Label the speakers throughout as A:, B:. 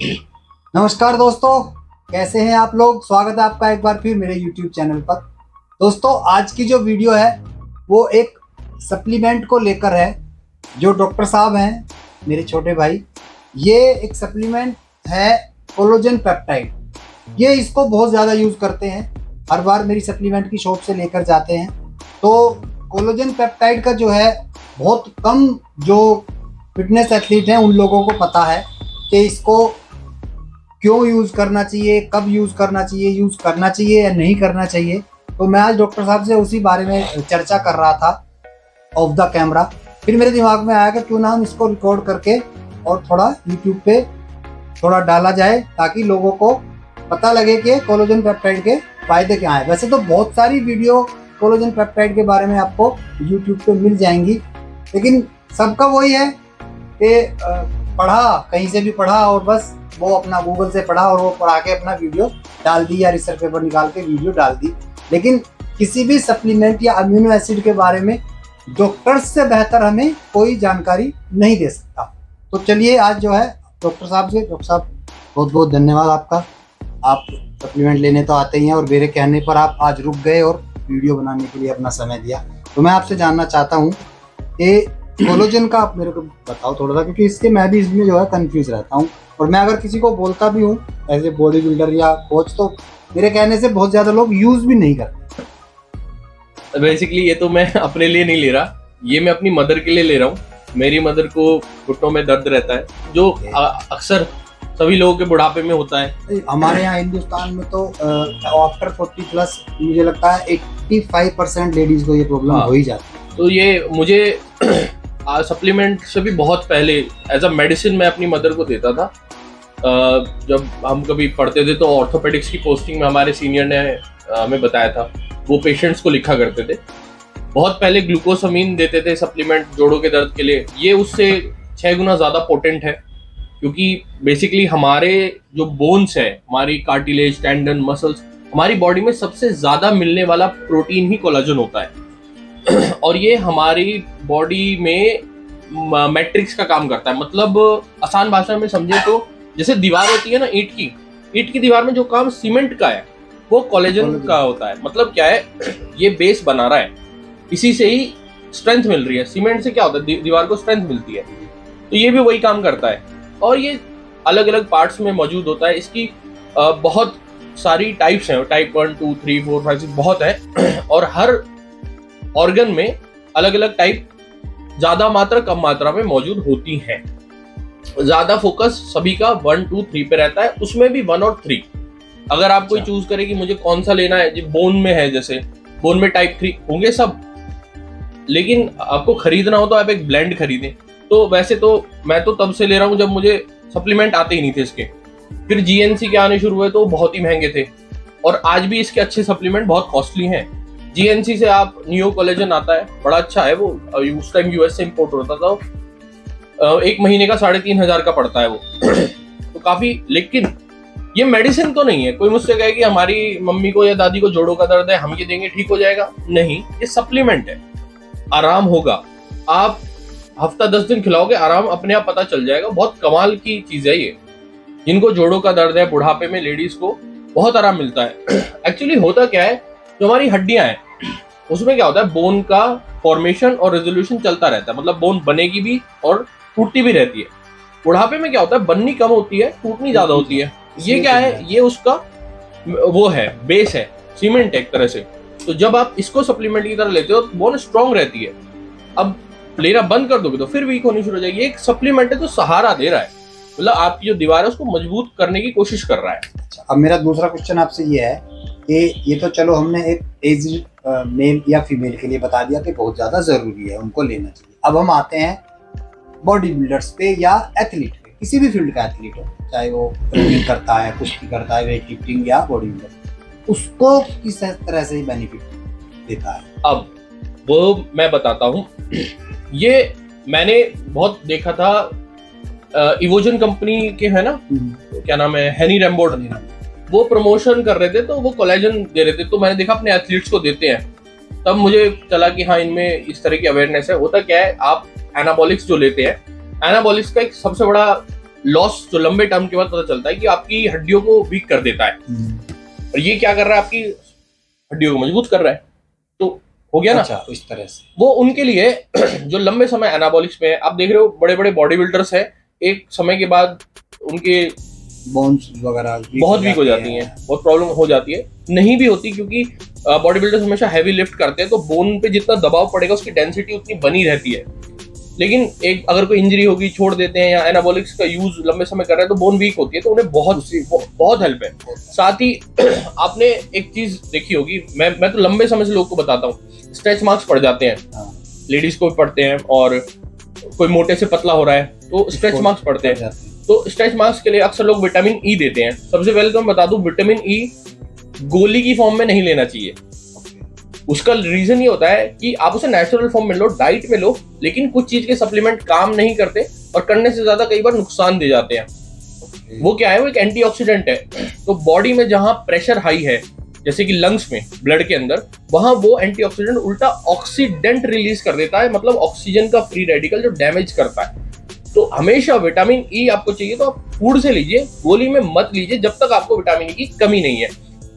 A: नमस्कार दोस्तों, कैसे हैं आप लोग। स्वागत है आपका एक बार फिर मेरे YouTube चैनल पर। दोस्तों, आज की जो वीडियो है वो एक सप्लीमेंट को लेकर है। जो डॉक्टर साहब हैं मेरे छोटे भाई, ये एक सप्लीमेंट है कोलेजन पेप्टाइड। ये इसको बहुत ज़्यादा यूज़ करते हैं, हर बार मेरी सप्लीमेंट की शॉप से लेकर जाते हैं। तो कोलेजन पेप्टाइड का जो है बहुत कम जो फिटनेस एथलीट हैं उन लोगों को पता है कि इसको क्यों यूज़ करना चाहिए, कब यूज़ करना चाहिए या नहीं करना चाहिए। तो मैं आज डॉक्टर साहब से उसी बारे में चर्चा कर रहा था ऑफ द कैमरा। फिर मेरे दिमाग में आया कि क्यों ना हम इसको रिकॉर्ड करके और थोड़ा यूट्यूब पे थोड़ा डाला जाए, ताकि लोगों को पता लगे कि कोलेजन पेप्टाइड के फ़ायदे क्या हैं। वैसे तो बहुत सारी वीडियो कोलेजन पेप्टाइड के बारे में आपको यूट्यूब पे मिल जाएंगी, लेकिन सबका वही है कि पढ़ा, कहीं से भी पढ़ा और बस वो अपना गूगल से पढ़ा और वो पढ़ा के अपना वीडियो डाल दी या रिसर्च पेपर निकाल के वीडियो डाल दी। लेकिन किसी भी सप्लीमेंट या अमीनो एसिड के बारे में डॉक्टर्स से बेहतर हमें कोई जानकारी नहीं दे सकता। तो चलिए आज जो है डॉक्टर साहब बहुत बहुत धन्यवाद आपका। आप सप्लीमेंट लेने तो आते ही हैं और मेरे कहने पर आप आज रुक गए और वीडियो बनाने के लिए अपना समय दिया। तो मैं आपसे जानना चाहता हूँ कि कोलेजन का आप मेरे को बताओ थोड़ा सा, क्योंकि इसके मैं भी इसमें जो है कंफ्यूज रहता हूँ। और मैं अगर किसी को बोलता भी हूँ एज ए बॉडी बिल्डर या कोच, तो मेरे कहने से बहुत ज़्यादा लोग यूज़ भी नहीं करते।
B: बेसिकली ये तो मैं अपने लिए नहीं ले रहा, ये मैं अपनी मदर के लिए ले रहा हूँ। मेरी मदर को घुटनों में दर्द रहता है, जो अक्सर सभी लोगों के बुढ़ापे में होता है।
A: हमारे यहाँ हिंदुस्तान में तो आफ्टर 40 प्लस मुझे लगता है 85% लेडीज को ये प्रॉब्लम हो ही जाती है।
B: तो ये मुझे सप्लीमेंट से भी बहुत पहले एज अ मेडिसिन मैं अपनी मदर को देता था। जब हम कभी पढ़ते थे तो ऑर्थोपेडिक्स की पोस्टिंग में हमारे सीनियर ने हमें बताया था, वो पेशेंट्स को लिखा करते थे। बहुत पहले ग्लूकोसामीन देते थे सप्लीमेंट जोड़ों के दर्द के लिए। ये उससे 6 गुना ज़्यादा पोटेंट है, क्योंकि बेसिकली हमारे जो बोन्स है, हमारी कार्टिलेज, टेंडन, मसल्स, हमारी बॉडी में सबसे ज़्यादा मिलने वाला प्रोटीन ही कोलेजन होता है। और ये हमारी बॉडी में मैट्रिक्स का काम करता है। मतलब आसान भाषा में समझे तो जैसे दीवार होती है ना, ईंट की दीवार में जो काम सीमेंट का है वो कोलेजन का होता है। मतलब क्या है, ये बेस बना रहा है, इसी से ही स्ट्रेंथ मिल रही है। सीमेंट से क्या होता है, दीवार को स्ट्रेंथ मिलती है। तो ये भी वही काम करता है, और ये अलग अलग पार्ट्स में मौजूद होता है। इसकी बहुत सारी टाइप्स हैं, टाइप 1, 2, 3, 4, 5, 6 बहुत है। और हर ऑर्गन में अलग अलग टाइप ज्यादा मात्रा कम मात्रा में मौजूद होती हैं। ज्यादा फोकस सभी का 1, 2, 3 पे रहता है, उसमें भी 1 और 3। अगर आप कोई चूज करे कि मुझे कौन सा लेना है, जो बोन में है, जैसे बोन में टाइप 3 होंगे सब, लेकिन आपको खरीदना हो तो आप एक ब्लेंड खरीदें। तो वैसे तो मैं तो तब से ले रहा हूँ जब मुझे सप्लीमेंट आते ही नहीं थे इसके। फिर जीएनसी के आने शुरू हुए तो बहुत ही महंगे थे, और आज भी इसके अच्छे सप्लीमेंट बहुत कॉस्टली हैं। जीएनसी से आप नियो कोलेजन आता है, बड़ा अच्छा है वो। उस टाइम यूएस से इंपोर्ट होता था, 1 महीने का 3,500 का पड़ता है वो। तो काफी, लेकिन ये मेडिसिन तो नहीं है। कोई मुझसे कहे कि हमारी मम्मी को या दादी को जोड़ों का दर्द है, हम ये देंगे ठीक हो जाएगा, नहीं, ये सप्लीमेंट है। आराम होगा, आप हफ्ता 10 दिन खिलाओगे, आराम अपने आप पता चल जाएगा। बहुत कमाल की चीज है ये। जिनको जोड़ों का दर्द है, बुढ़ापे में लेडीज को बहुत आराम मिलता है। एक्चुअली होता क्या है, जो हमारी हड्डियां हैं उसमें क्या होता है, बोन का फॉर्मेशन और रेजोल्यूशन चलता रहता है। मतलब बोन बनेगी भी और टूटती भी रहती है। बुढ़ापे में क्या होता है, बननी कम होती है, टूटनी ज्यादा होती है। ये क्या है, ये उसका वो है, बेस है, सीमेंट एक तरह से। तो जब आप इसको सप्लीमेंट की तरह लेते हो तो बोन स्ट्रांग रहती है। अब लेना बंद कर दोगे तो फिर वीक होनी शुरू हो जाएगी। एक सप्लीमेंट है तो सहारा दे रहा है, मतलब आपकी जो दीवार है उसको मजबूत करने की कोशिश कर रहा है।
A: अब मेरा दूसरा क्वेश्चन आपसे ये है कि ये तो चलो हमने एक एज मेल या फीमेल के लिए बता दिया कि बहुत ज़्यादा ज़रूरी है, उनको लेना चाहिए। अब हम आते हैं बॉडी बिल्डर्स पे या एथलीट पे, किसी भी फील्ड का एथलीट हो, चाहे वो रनिंग करता है, कुश्ती करता है, वेट लिफ्टिंग या बॉडी बिल्डर, उसको किस तरह से बेनिफिट देता है।
B: अब वो मैं बताता हूँ। ये मैंने बहुत देखा था, इवोजन कंपनी के है ना, क्या नाम है, हेनी रैम्बोर्ड, वो प्रमोशन कर रहे थे तो वो कोलेजन दे रहे थे। तो मैंने देखा अपने एथलीट्स को देते हैं, तब मुझे चला कि हाँ, इनमें इस तरह की अवेयरनेस है। होता क्या है, आप एनाबॉलिक्स जो लेते हैं, एनाबॉलिक्स का एक सबसे बड़ा लॉस जो लंबे टर्म के बाद पता चलता है कि आपकी हड्डियों को वीक कर देता है, और ये क्या कर रहा है, आपकी हड्डियों को मजबूत कर रहा है। तो हो गया ना।
A: अच्छा, इस तरह से
B: वो उनके लिए जो लंबे समय एनाबॉलिक्स में है, आप देख रहे हो बड़े बड़े बॉडी बिल्डर्स है, एक समय के बाद उनके
A: बोन्स वगैरह
B: बहुत वीक हो जाती हैं, बहुत प्रॉब्लम हो जाती है। नहीं भी होती, क्योंकि बॉडी बिल्डर्स हमेशा हैवी लिफ्ट करते हैं, तो बोन पे जितना दबाव पड़ेगा उसकी डेंसिटी उतनी बनी रहती है। लेकिन एक अगर कोई इंजरी होगी, छोड़ देते हैं, या एनाबॉलिक्स का यूज लंबे समय कर रहे हैं, तो बोन वीक होती है, तो उन्हें बहुत हेल्प है। साथ ही आपने एक चीज देखी होगी, मैं तो लंबे समय से लोगों को बताता हूँ, स्ट्रेच मार्क्स पड़ जाते हैं, लेडीज को भी पड़ते हैं, और कोई मोटे से पतला हो रहा है तो स्ट्रेच मार्क्स पड़ते हैं। तो स्ट्रेच मार्क्स के लिए अक्सर लोग विटामिन ई देते हैं। सबसे पहले तो मैं बता दूं, विटामिन ई गोली की फॉर्म में नहीं लेना चाहिए। उसका रीजन ये होता है कि आप उसे नेचुरल फॉर्म में लो, डाइट में लो, लेकिन कुछ चीज के सप्लीमेंट काम नहीं करते और करने से ज्यादा कई बार नुकसान दे जाते हैं। वो क्या है, वो एक एंटीऑक्सीडेंट है। तो बॉडी में जहां प्रेशर हाई है, जैसे कि लंग्स में, ब्लड के अंदर, वहां वो एंटीऑक्सीडेंट उल्टा ऑक्सीडेंट रिलीज कर देता है, मतलब ऑक्सीजन का फ्री रेडिकल जो डैमेज करता है। तो हमेशा विटामिन ई आपको चाहिए तो आप फूड से लीजिए, गोली में मत लीजिए जब तक आपको विटामिन ई की कमी नहीं है।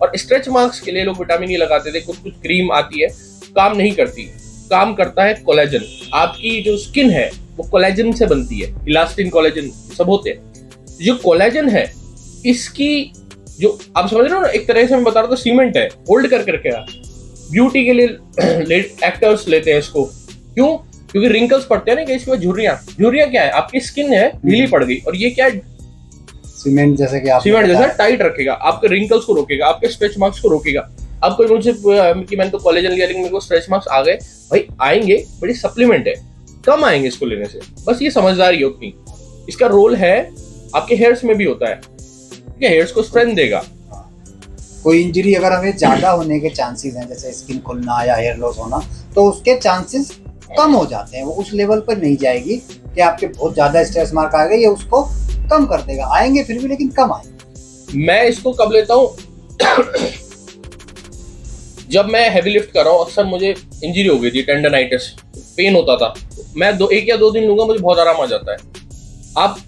B: और स्ट्रेच मार्क्स के लिए लोग विटामिन ई लगाते थे, कुछ क्रीम आती है, काम नहीं करती। काम करता है कोलेजन। आपकी जो स्किन है वो कोलेजन से बनती है, इलास्टिन, कोलेजन सब होते हैं। जो कोलेजन है, इसकी जो आप समझ रहे हो ना, एक तरह से मैं बता रहा था, सीमेंट है, होल्ड करके रखेगा। ब्यूटी के लिए एक्टर्स लेते हैं इसको, क्यों? क्योंकि रिंकल्स पड़ते हैं ना, कि इसमें झुर्रियां क्या है, आपकी स्किन है ढीली पड़ गई, और ये क्या है,
A: सीमेंट जैसे कि
B: सीमेंट जैसा टाइट रखेगा, आपके रिंकल्स को रोकेगा, आपके स्ट्रेच मार्क्स को रोकेगा। अब कोई मुझसे कि मैंने तो कोलेजन लिया लेकिन मेरे को स्ट्रेच मार्क्स आ गए, भाई आएंगे, बड़ी सप्लीमेंट है, कम आएंगे इसको लेने से, बस ये समझदारी है उतनी। इसका रोल है आपके हेयर्स में भी होता है, हेयर्स को स्ट्रेंथ देगा।
A: कोई इंजरी अगर हमें ज्यादा होने के चांसेस हैं, जैसे स्किन खुलना या हेयर लॉस होना, तो उसके चांसेस कम हो जाते हैं। वो उस लेवल पर नहीं जाएगी कि आपके बहुत ज्यादा स्ट्रेस मार्क आ गए, ये उसको कम कर देगा। आएंगे फिर भी, लेकिन कम आएंगे।
B: मैं इसको कब लेता हूँ जब मैं हैवी लिफ्ट कर रहा हूँ, अक्सर मुझे इंजरी हो गई थी, टेंडनाइटिस, पेन होता था, मैं एक या दो दिन लूंगा, मुझे बहुत आराम आ जाता है। आप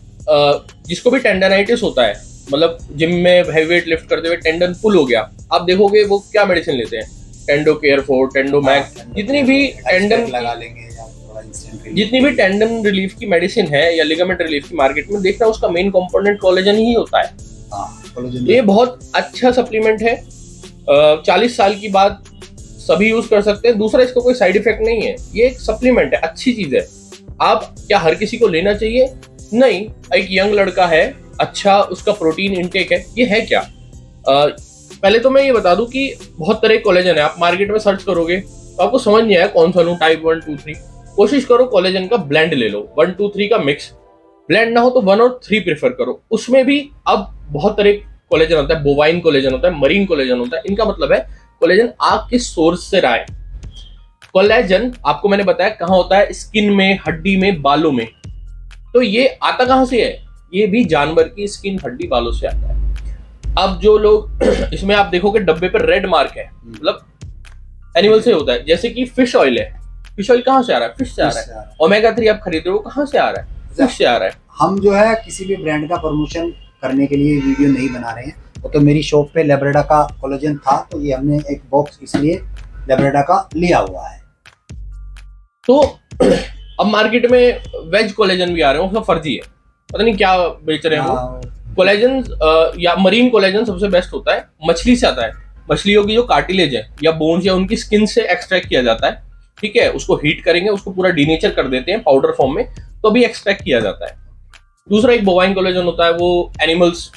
B: जिसको भी टेंडनाइटिस होता है, मतलब जिम में हैवी वेट लिफ्ट करते हुए टेंडन पुल हो गया, आप देखोगे वो क्या मेडिसिन लेते हैं, टेंडो केयर 4, टेंडो मैक्स, जितनी भी टेंडन
A: लगा लेंगे,
B: जितनी भी टेंडन रिलीफ की मेडिसिन है या लिगामेंट रिलीफ की मार्केट में देखना, उसका मेन कंपोनेंट कोलेजन ही होता है। ये बहुत अच्छा सप्लीमेंट है, 40 साल की बाद सभी यूज कर सकते हैं। दूसरा, इसका कोई साइड इफेक्ट नहीं है, ये एक सप्लीमेंट है, अच्छी चीज है। आप क्या हर किसी को लेना चाहिए? नहीं। एक यंग लड़का है, अच्छा उसका प्रोटीन इनटेक है, ये है क्या? पहले तो मैं ये बता दूं कि बहुत तरह के कोलेजन है। आप मार्केट में सर्च करोगे तो आपको समझ नहीं आया कौन सा लूं, टाइप 1, 2, 3। कोशिश करो कोलेजन का ब्लेंड ले लो, 1, 2, 3 का मिक्स। ब्लेंड ना हो तो 1 और 3 प्रेफर करो। उसमें भी अब बहुत तरह कोलेजन होता है, बोवाइन कोलेजन होता है, मरीन कोलेजन होता है। इनका मतलब है कोलेजन आग किस सोर्स से रहा है। कोलेजन आपको मैंने बताया कहाँ होता है, स्किन में, हड्डी में, बालों में। तो ये आता कहाँ से है? ये भी जानवर की स्किन, हड्डी, बालों से आता है। अब जो लोग इसमें आप देखोगे डब्बे पर रेड मार्क है, मतलब एनिमल से होता है। जैसे कि फिश ऑयल है, फिश ऑयल कहाँ से आ रहा है? फिश से आ रहा है। ओमेगा 3 आप खरीद रहे हो, कहाँ से आ रहा है? फिश से आ रहा है।
A: हम जो है किसी भी ब्रांड का प्रमोशन करने के लिए वीडियो नहीं बना रहे हैं। वो तो मेरी शॉप पे लेब्रेडा का कोलेजन था, तो ये हमने एक बॉक्स इसलिए लेब्रेडा का लिया हुआ है।
B: तो अब मार्केट में वेज कोलेजन भी आ रहे हैं, उसका फर्जी है, पता नहीं क्या बेच रहे हैं वो। कोलेजन या मरीन कोलेजन सबसे बेस्ट होता है, मछली से आता है। मछलियों की जो कार्टिलेज है या बोन्स या उनकी स्किन से एक्सट्रैक्ट किया जाता है, ठीक है। उसको हीट करेंगे, उसको पूरा डीनेचर कर देते हैं पाउडर फॉर्म में, तो भी एक्सट्रैक्ट किया जाता है। दूसरा एक बोवाइन कोलेजन होता है, वो एनिमल्स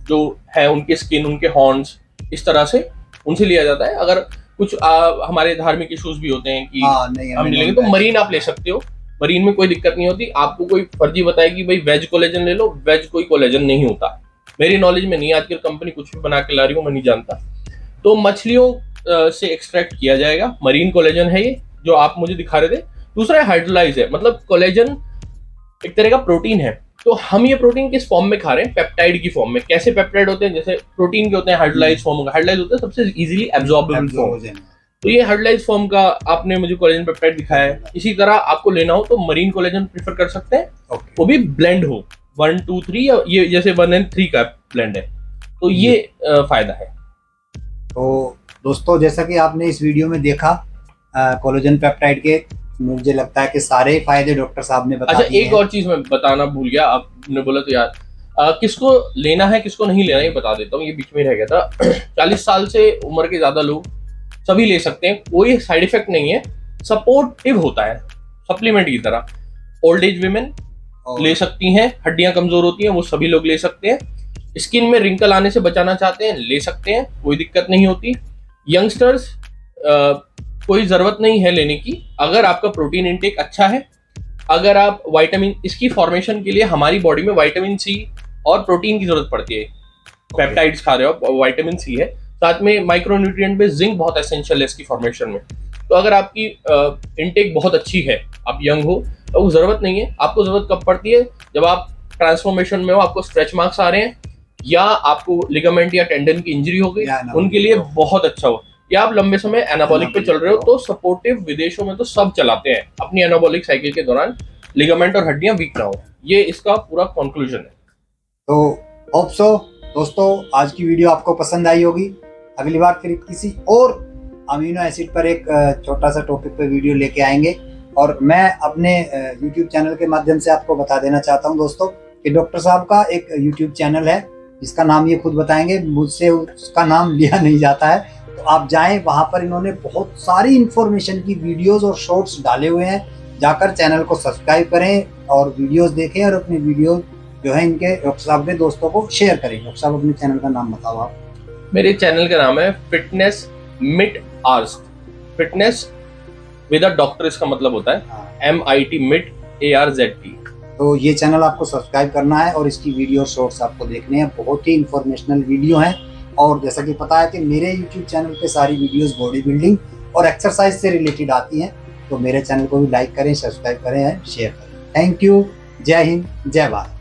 B: जो है उनके स्किन, उनके हॉर्न्स, इस तरह से उनसे लिया जाता है। अगर कुछ हमारे धार्मिक इश्यूज भी होते हैं कि हम लेंगे, तो मरीन आप ले सकते हो, मरीन में कोई दिक्कत नहीं होती। आपको कोई फर्जी बताए कि भाई वेज कोलेजन ले लो, वेज कोई कोलेजन नहीं होता, मेरी नॉलेज में नहीं। आजकल कंपनी कुछ भी बना के ला रही हूँ, मैं नहीं जानता। तो मछलियों से एक्सट्रैक्ट किया जाएगा, मरीन कोलेजन है ये जो आप मुझे दिखा रहे थे। दूसरा हाइड्रोलाइज है, मतलब कोलेजन एक तरह का प्रोटीन है। तो हम ये प्रोटीन किस फॉर्म में खा रहे हैं? पेप्टाइड की फॉर्म में। कैसे पेप्टाइड होते हैं? जैसे प्रोटीन के होते हैं हाइड्रोलाइज फॉर्म का। हाइड्रोलाइज होता है सबसे इजीली एब्जॉर्बेबल फॉर्म। तो ये हाइड्रोलाइज फॉर्म का आपने मुझे कोलेजन पेप्टाइड दिखाया है। इसी तरह आपको लेना हो तो मरीन कोलेजन प्रेफर कर सकते हैं, वो भी ब्लेंड हो। 1 2 3 या ये जैसे 1 and 3 का ब्लेंड है, तो ये फायदा है।
A: तो दोस्तों जैसा कि आपने इस वीडियो में देखा कोलेजन पेप्टाइड के, मुझे लगता है कि सारे फायदे डॉक्टर साहब ने बता
B: अच्छा,
A: दिए
B: एक और चीज मैं बताना भूल गया, आपने बोला तो यार, किसको लेना है किसको नहीं लेना ये बता देता हूँ, ये बीच में रह गया था। 40 साल से उम्र के ज्यादा लोग सभी ले सकते हैं, कोई साइड इफेक्ट नहीं है, सपोर्टिव होता है सप्लीमेंट की तरह। ओल्ड एज वीमेन ले सकती हैं, हड्डियां कमजोर होती हैं वो सभी लोग ले सकते हैं, स्किन में रिंकल आने से बचाना चाहते हैं ले सकते हैं, कोई दिक्कत नहीं होती। यंगस्टर्स कोई जरूरत नहीं है लेने की, अगर आपका प्रोटीन इंटेक अच्छा है, अगर आप विटामिन, इसकी फॉर्मेशन के लिए हमारी बॉडी में विटामिन सी और प्रोटीन की जरूरत पड़ती है। पेप्टाइड्स खा रहे हो, विटामिन सी है, साथ में माइक्रोन्यूट्रिएंट में जिंक बहुत एसेंशियल है इसकी फॉर्मेशन में। तो अगर आपकी इनटेक बहुत अच्छी है, आप यंग हो, तो वो जरूरत नहीं है। आपको जरूरत कब पड़ती है? जब आप ट्रांसफॉर्मेशन में हो, आपको स्ट्रेच मार्क्स आ रहे हैं, या आपको लिगामेंट या टेंडन की इंजरी हो गई, उनके लिए बहुत अच्छा हो, या आप लंबे समय एनाबॉलिक पे चल रहे हो, तो सपोर्टिव विदेशों में तो सब चलाते हैं अपनी एनाबॉलिक साइकिल के दौरान, लिगामेंट और हड्डियां वीक ना हो। ये इसका पूरा कंक्लूजन है।
A: तो होप सो दोस्तों आज की वीडियो आपको पसंद आई होगी। अगली बार फिर किसी और अमीनो एसिड पर एक छोटा सा टॉपिक पर वीडियो लेके आएंगे। और मैं अपने YouTube चैनल के माध्यम से आपको बता देना चाहता हूं दोस्तों कि डॉक्टर साहब का एक YouTube चैनल है जिसका नाम ये खुद बताएंगे, मुझसे उसका नाम लिया नहीं जाता है, तो आप जाएं, वहां पर इन्होंने बहुत सारी इंफॉर्मेशन की वीडियोस और शॉर्ट्स डाले हुए हैं। जाकर चैनल को सब्सक्राइब करें और वीडियोस देखें, और अपनी वीडियो जो है इनके डॉक्टर साहब के दोस्तों को शेयर करें। डॉक्टर साहब अपने चैनल का नाम बताओ आप।
B: मेरे चैनल का नाम है फिटनेस मिट आर्स। फिटनेस विद अ डॉक्टर इसका मतलब होता है MIT मिट ARZT।
A: तो ये चैनल आपको सब्सक्राइब करना है और इसकी वीडियो शॉर्ट्स आपको देखने हैं, बहुत ही इंफॉर्मेशनल वीडियो हैं। और जैसा कि पता है कि मेरे YouTube चैनल पे सारी वीडियोस बॉडी बिल्डिंग और एक्सरसाइज से रिलेटेड आती हैं, तो मेरे चैनल को भी लाइक करें, सब्सक्राइब करें, शेयर करें। Thank you. जय हिंद, जय भारत।